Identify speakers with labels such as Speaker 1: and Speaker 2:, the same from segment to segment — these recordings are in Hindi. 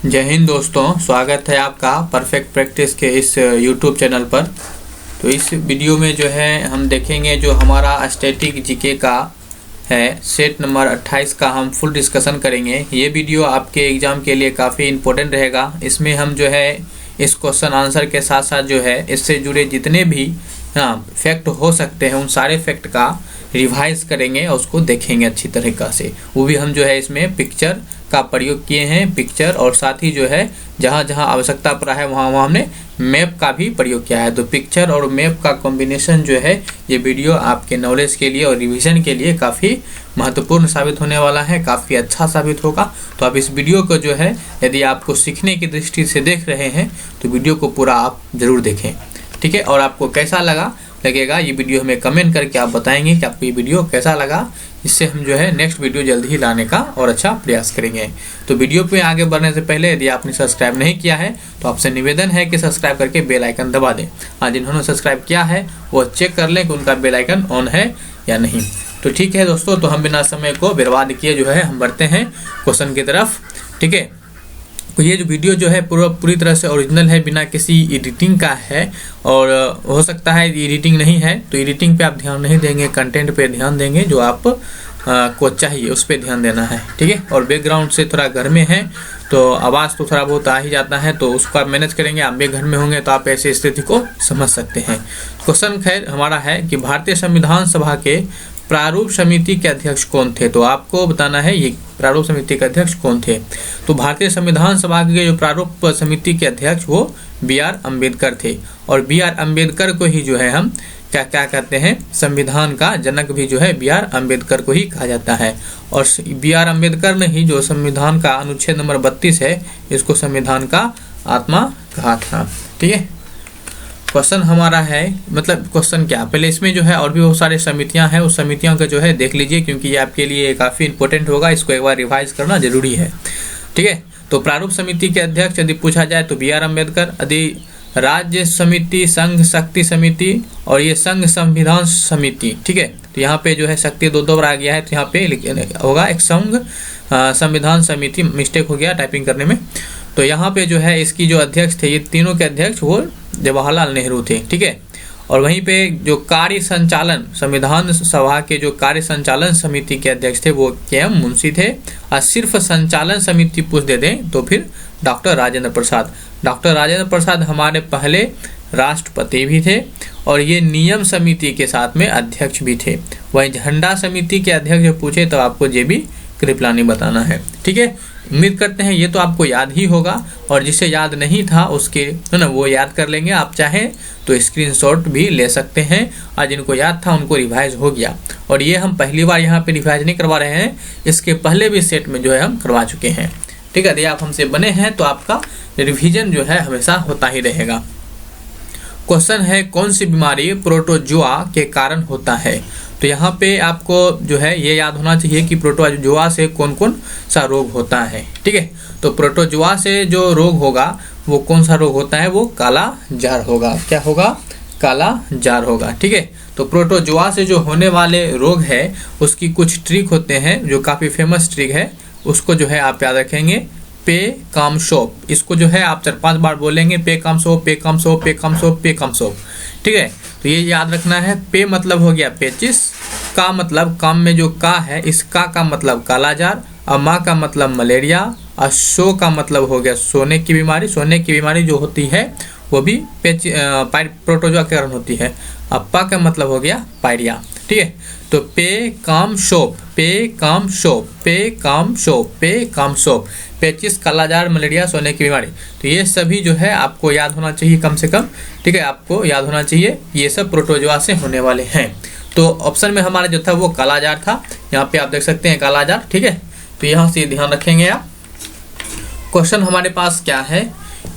Speaker 1: जय हिंद दोस्तों, स्वागत है आपका परफेक्ट प्रैक्टिस के इस यूट्यूब चैनल पर। तो इस वीडियो में जो है हम देखेंगे जो हमारा स्टैटिक जीके का है सेट नंबर 28 का हम फुल डिस्कशन करेंगे। ये वीडियो आपके एग्ज़ाम के लिए काफ़ी इम्पोर्टेंट रहेगा। इसमें हम जो है इस क्वेश्चन आंसर के साथ साथ जो है इससे जुड़े जितने भी फैक्ट हो सकते हैं उन सारे फैक्ट का रिवाइज करेंगे और उसको देखेंगे अच्छी तरीक़ा से। वो भी हम जो है इसमें पिक्चर का प्रयोग किए हैं, पिक्चर, और साथ ही जो है जहाँ जहाँ आवश्यकता पड़ा है वहाँ वहाँ हमने मैप का भी प्रयोग किया है। तो पिक्चर और मैप का कॉम्बिनेशन जो है ये वीडियो आपके नॉलेज के लिए और रिवीजन के लिए काफ़ी महत्वपूर्ण साबित होने वाला है, काफ़ी अच्छा साबित होगा। तो आप इस वीडियो को जो है यदि आपको सीखने की दृष्टि से देख रहे हैं तो वीडियो को पूरा आप ज़रूर देखें, ठीक है। और आपको कैसा लगेगा ये वीडियो हमें कमेंट करके आप बताएंगे कि आपको ये वीडियो कैसा लगा। इससे हम जो है नेक्स्ट वीडियो जल्दी ही लाने का और अच्छा प्रयास करेंगे। तो वीडियो पे आगे बढ़ने से पहले यदि आपने सब्सक्राइब नहीं किया है तो आपसे निवेदन है कि सब्सक्राइब करके बेल आइकन दबा दें। आज जिन्होंने सब्सक्राइब किया है वो चेक कर लें कि उनका बेल आइकन ऑन है या नहीं। तो ठीक है दोस्तों, तो हम बिना समय को बर्बाद किए जो है हम बढ़ते हैं क्वेश्चन की तरफ, ठीक है। तो ये जो वीडियो जो है पूरी तरह से ओरिजिनल है, बिना किसी एडिटिंग का है। और हो सकता है एडिटिंग नहीं है तो एडिटिंग पे आप ध्यान नहीं देंगे, कंटेंट पे ध्यान देंगे, जो आप को चाहिए उस पर ध्यान देना है, ठीक है। और बैकग्राउंड से थोड़ा घर में है तो आवाज़ तो थोड़ा बहुत आ ही जाता है, तो उसको आप मैनेज करेंगे। आप भी घर में होंगे तो आप ऐसी स्थिति को समझ सकते हैं। क्वेश्चन खैर हमारा है कि भारतीय संविधान सभा के प्रारूप समिति के अध्यक्ष कौन थे। तो आपको बताना है ये प्रारूप समिति के अध्यक्ष कौन थे। तो भारतीय संविधान सभा के जो प्रारूप समिति के अध्यक्ष वो बी.आर. अम्बेडकर थे। और बी.आर. अम्बेडकर को ही जो है हम क्या कहते हैं, संविधान का जनक भी जो है बी.आर. अम्बेडकर को ही कहा जाता है। और बी.आर. अम्बेडकर ने ही जो संविधान का अनुच्छेद नंबर 32 है इसको संविधान का आत्मा कहा था, ठीक है। क्वेश्चन हमारा है, मतलब क्वेश्चन क्या, पहले इसमें जो है और भी बहुत सारी समितियां हैं, उस समितियों का जो है देख लीजिए क्योंकि ये आपके लिए काफ़ी इंपॉर्टेंट होगा। इसको एक बार रिवाइज करना जरूरी है, ठीक है। तो प्रारूप समिति के अध्यक्ष यदि पूछा जाए तो बी.आर. अम्बेडकर, यदि राज्य समिति, संघ शक्ति समिति और ये संघ संविधान समिति, ठीक है। तो यहाँ पे जो है शक्ति दो बार आ गया है तो यहाँ पे होगा एक संघ संविधान समिति, मिस्टेक हो गया टाइपिंग करने में। तो यहाँ पे जो है इसकी जो अध्यक्ष थे, ये तीनों के अध्यक्ष वो जवाहरलाल नेहरू थे, ठीक है। और वहीं पे जो कार्य संचालन संविधान सभा के जो कार्य संचालन समिति के अध्यक्ष थे वो के.एम. मुंशी थे। और सिर्फ संचालन समिति पूछ दे दें तो फिर डॉक्टर राजेंद्र प्रसाद। डॉक्टर राजेंद्र प्रसाद हमारे पहले राष्ट्रपति भी थे और ये नियम समिति के साथ में अध्यक्ष भी थे। वहीं झंडा समिति के अध्यक्ष पूछे तो आपको जे.बी. कृपलानी बताना है, ठीक है। उम्मीद करते हैं ये तो आपको याद ही होगा, और जिसे याद नहीं था उसके है ना वो याद कर लेंगे। आप चाहें तो स्क्रीनशॉट भी ले सकते हैं, और जिनको याद था उनको रिवाइज हो गया। और ये हम पहली बार यहाँ पे रिवाइज नहीं करवा रहे हैं, इसके पहले भी सेट में जो है हम करवा चुके हैं, ठीक है। यदि आप हमसे बने हैं तो आपका रिविजन जो है हमेशा होता ही रहेगा। क्वेश्चन है कौन सी बीमारी प्रोटोजोआ के कारण होता है। तो यहाँ पे आपको जो है ये याद होना चाहिए कि प्रोटोजोआ से कौन कौन सा रोग होता है, ठीक है। तो प्रोटोजोआ से जो रोग होगा वो कौन सा रोग होता है, वो काला जार होगा। क्या होगा, काला जार होगा, ठीक है। तो प्रोटोजोआ से जो होने वाले रोग है उसकी कुछ ट्रिक होते हैं जो काफ़ी फेमस ट्रिक है, उसको जो है आप याद रखेंगे। पे काम सोप, इसको जो है आप 4-5 बार बोलेंगे, पे काम सोप, पे काम सोप, पे काम सोप, पे काम सोप, ठीक है। तो ये याद रखना है। पे मतलब हो गया पेचिस, का मतलब काम में जो का है इस का मतलब कालाजार, और माँ का मतलब मलेरिया, और सो का मतलब हो गया सोने की बीमारी। सोने की बीमारी जो होती है वो भी प्रोटोजोआ के कारण होती है। अप्पा का मतलब हो गया पायरिया, ठीक है। तो पे काम सोप, पे काम सोप, पे काम सोप, पे काम सोप, पेचिस, कालाजार, मलेरिया, सोने की बीमारी। तो ये सभी जो है आपको याद होना चाहिए कम से कम, ठीक है। आपको याद होना चाहिए ये सब प्रोटोजोआ से होने वाले हैं। तो ऑप्शन में हमारा जो था वो कालाजार था, यहाँ पे आप देख सकते हैं कालाजार, ठीक है। तो यहाँ से ध्यान रखेंगे आप। क्वेश्चन हमारे पास क्या है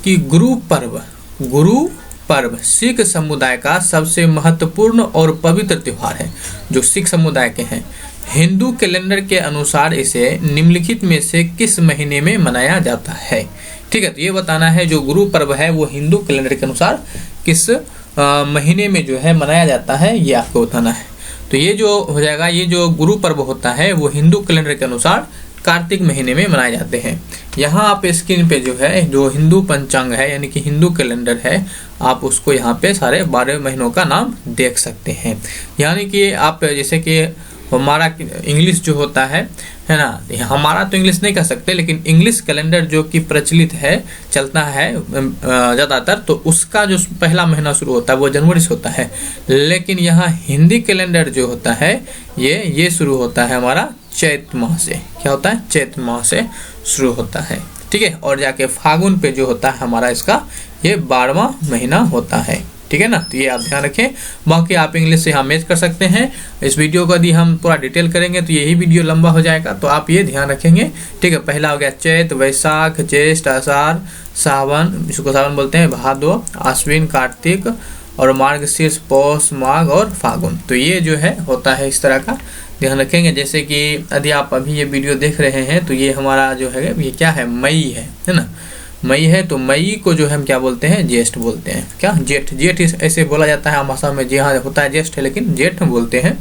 Speaker 1: कि गुरु पर्व सिख समुदाय का सबसे महत्वपूर्ण और पवित्र त्योहार है जो सिख समुदाय के हैं। हिंदू कैलेंडर के अनुसार इसे निम्नलिखित में से किस महीने में मनाया जाता है, ठीक है। तो ये बताना है जो गुरु पर्व है वो हिंदू कैलेंडर के अनुसार किस महीने में जो है मनाया जाता है, ये आपको बताना है। तो ये जो हो जाएगा, ये जो गुरु पर्व होता है वो हिंदू कैलेंडर के अनुसार कार्तिक महीने में मनाए जाते हैं। यहाँ आप स्क्रीन पे जो है जो हिंदू पंचांग है यानी कि हिंदू कैलेंडर है, आप उसको यहाँ पे सारे 12 महीनों का नाम देख सकते हैं। यानी कि आप जैसे कि हमारा इंग्लिश जो होता है ना, हमारा तो इंग्लिश नहीं कह सकते, लेकिन इंग्लिश कैलेंडर जो कि प्रचलित है, चलता है ज़्यादातर, तो उसका जो पहला महीना शुरू होता है वो जनवरी से होता है। लेकिन यहाँ हिंदी कैलेंडर जो होता है ये शुरू होता है हमारा चैत माह से। क्या होता है? चैत माह से शुरू होता है, ठीक है। और जाके फागुन पे जो होता है हमारा इसका ये 12वां महीना होता है, ठीक है ना। तो ये आप ध्यान रखें। बाकी आप इंग्लिश से यहाँ मैच कर सकते हैं। इस वीडियो को यदि हम पूरा डिटेल करेंगे तो यही वीडियो लंबा हो जाएगा, तो आप ये ध्यान रखेंगे, ठीक है। पहला हो गया चैत, वैशाख, ज्येष्ठ, आषाढ़, सावन, इसको सावन बोलते हैं, भादो, आश्विन, कार्तिक, और मार्गशीर्ष, पौष, माघ और फागुन। तो ये जो है होता है इस तरह का, ध्यान रखेंगे। जैसे कि यदि आप अभी ये वीडियो देख रहे हैं तो ये हमारा जो है ये क्या है? मई है ना, मई है। तो मई को जो है हम क्या बोलते हैं? ज्येष्ठ बोलते हैं। क्या? जेठ। जेठ ऐसे बोला जाता है हम भाषा में, जी हाँ होता है ज्येष्ठ है, लेकिन जेठ बोलते हैं,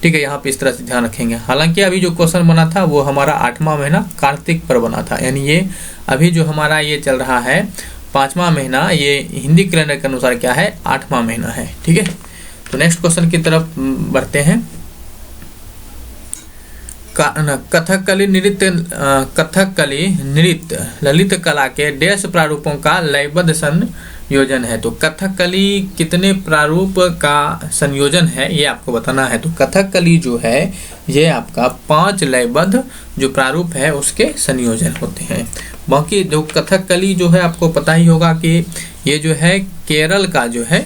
Speaker 1: ठीक है। यहाँ पे इस तरह से ध्यान रखेंगे। हालांकि अभी जो क्वेश्चन बना था वो हमारा 8वां महीना कार्तिक पर बना था, यानी ये अभी जो हमारा ये चल रहा है 5वां महीना, ये हिंदी कैलेंडर के अनुसार क्या है? 8वां महीना है, ठीक है। तो नेक्स्ट क्वेश्चन की तरफ बढ़ते हैं। कथकली नृत्य ललित कला के डैश प्रारूपों का लयबद्ध संयोजन है। तो कथकली कितने प्रारूप का संयोजन है ये आपको बताना है। तो कथकली जो है ये आपका 5 लयबद्ध जो प्रारूप है उसके संयोजन होते हैं। बाकी जो कथकली जो है आपको पता ही होगा कि ये जो है केरल का जो है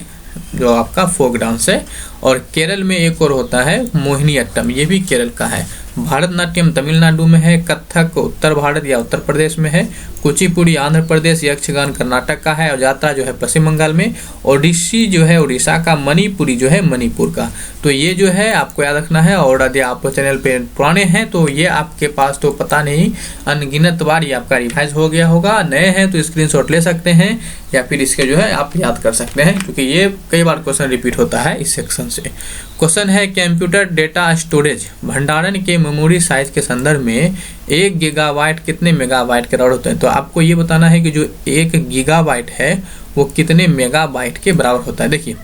Speaker 1: जो आपका फोक डांस है, और केरल में एक और होता है मोहिनीअट्टम, ये भी केरल का है। भारतनाट्यम तमिलनाडु में है, कथक उत्तर भारत या उत्तर प्रदेश में है, कुचिपुड़ी आंध्र प्रदेश, यक्षगान कर्नाटक का है, और यात्रा जो है पश्चिम बंगाल में, ओडिसी जो है उड़ीसा का, मणिपुरी जो है मणिपुर का। तो ये जो है आपको याद रखना है। और यदि आप चैनल पे पुराने हैं तो ये आपके पास तो पता नहीं अनगिनत बार ये आपका रिवाइज हो गया होगा। नए हैं तो स्क्रीनशॉट ले सकते हैं या फिर इसके जो है आप याद कर सकते हैं, क्योंकि ये कई बार क्वेश्चन रिपीट होता है इस सेक्शन से। क्वेश्चन है कंप्यूटर डेटा स्टोरेज भंडारण के मेमोरी साइज के संदर्भ में 1 गीगाबाइट कितने मेगाबाइट के बराबर होते हैं। तो आपको ये बताना है कि जो 1 गीगाबाइट है वो कितने मेगाबाइट के बराबर होता है। देखिए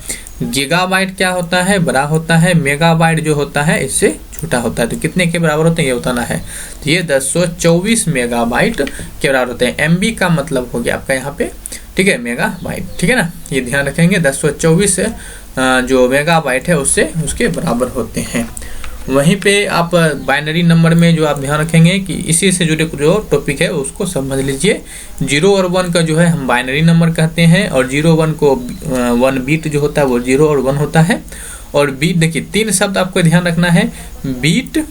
Speaker 1: गीगाबाइट क्या होता है? बड़ा होता है, मेगाबाइट जो होता है इससे छोटा होता है। तो कितने के बराबर होते हैं ये बताना है। तो ये 1024 मेगाबाइट के बराबर होते हैं। एमबी का मतलब हो गया आपका यहाँ पे, ठीक है, मेगाबाइट, ठीक है ना। ये ध्यान रखेंगे 1024 जो मेगाबाइट है उससे उसके बराबर होते हैं। वहीं पे आप बाइनरी नंबर में जो आप ध्यान रखेंगे कि इसी से जुड़े जो टॉपिक है उसको समझ लीजिए। 0 और 1 का जो है हम बाइनरी नंबर कहते हैं, और 0-1 को 1 बीट जो होता है वो 0 और 1 होता है। और बीट देखिए 3 शब्द आपको ध्यान रखना है। बीट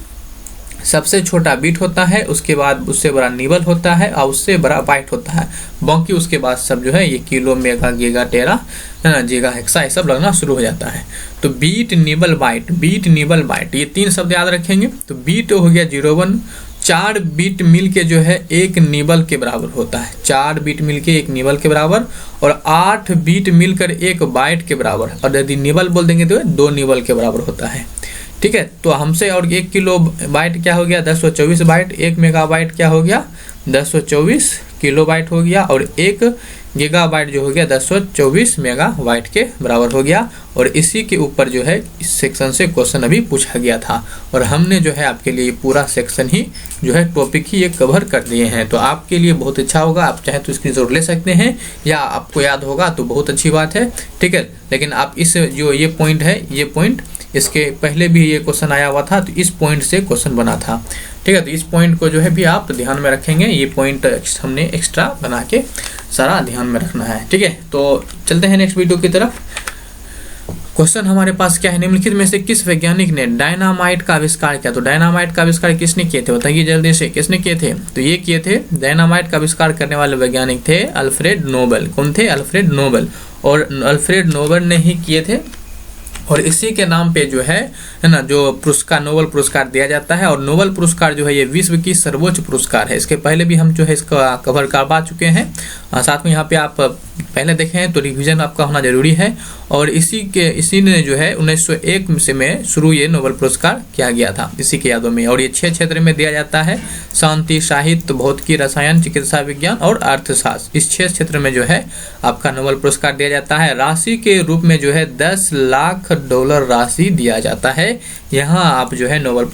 Speaker 1: सबसे छोटा बीट होता है, उसके बाद उससे बड़ा निबल होता है, और उससे बड़ा बाइट होता है। बाकी उसके बाद सब जो है ये किलो, मेगा, गीगा, टेरा, है ना, जीगा, हेक्सा, ये सब लगना शुरू हो जाता है। तो bit, nibble, byte, bit, nibble, byte, ये 3 शब्द याद रखेंगे। तो बीट हो गया 0-1, 4 बीट मिल के जो है 1 निबल के बराबर होता है। 4 बीट मिल के 1 निबल के बराबर, और 8 बीट मिलकर 1 बाइट के बराबर, और यदि निबल बोल देंगे तो 2 निबल के बराबर होता है, ठीक है। तो हमसे और 1 किलो बाइट क्या हो गया? 1024 बाइट। 1 मेगाबाइट क्या हो गया? 1024 किलोबाइट हो गया, और 1 गीगाबाइट जो हो गया 1024 मेगाबाइट के बराबर हो गया। और इसी के ऊपर जो है इस सेक्शन से क्वेश्चन अभी पूछा गया था, और हमने जो है आपके लिए पूरा सेक्शन ही जो है टॉपिक ही ये कवर कर दिए हैं। तो आपके लिए बहुत अच्छा होगा, आप चाहे तो स्क्रीनशॉट ले सकते हैं, या आपको याद होगा तो बहुत अच्छी बात है, ठीक है। लेकिन आप इस जो ये पॉइंट है, ये पॉइंट इसके पहले भी ये क्वेश्चन आया हुआ था, तो इस पॉइंट से क्वेश्चन बना था, ठीक है। तो इस पॉइंट को जो है भी आप ध्यान में रखेंगे। ये पॉइंट हमने एक्स्ट्रा बना के सारा ध्यान में रखना है, ठीक है। तो चलते हैं नेक्स्ट वीडियो की तरफ। क्वेश्चन हमारे पास क्या है? निम्नलिखित में से किस वैज्ञानिक ने डायनामाइट का आविष्कार किया? तो डायनामाइट का आविष्कार किसने किए थे? बताइए जल्दी से, किसने किए थे? तो ये किए थे, डायनामाइट का आविष्कार करने वाले वैज्ञानिक थे अल्फ्रेड नोबेल। कौन थे? Alfred Nobel. और अल्फ्रेड नोबेल ने ही किए थे, और इसी के नाम पे जो है ना जो पुरस्कार, नोबेल पुरस्कार दिया जाता है। और नोबेल पुरस्कार जो है ये विश्व की सर्वोच्च पुरस्कार है। इसके पहले भी हम जो है इसका कवर करवा चुके हैं। साथ में यहाँ पे आप पहले देखे हैं तो रिवीजन आपका होना जरूरी है। और इसी ने जो है 1901 से में शुरू ये नोबेल पुरस्कार किया गया था, इसी के यादों में। और ये 6 क्षेत्र में दिया जाता है, शांति, साहित्य, भौतिकी, रसायन, चिकित्सा विज्ञान और अर्थशास्त्र। इस 6 क्षेत्र में जो है आपका नोबेल पुरस्कार दिया जाता है। राशि के रूप में जो है $10 लाख राशि दिया जाता है। यहाँ आप जो है नोबेल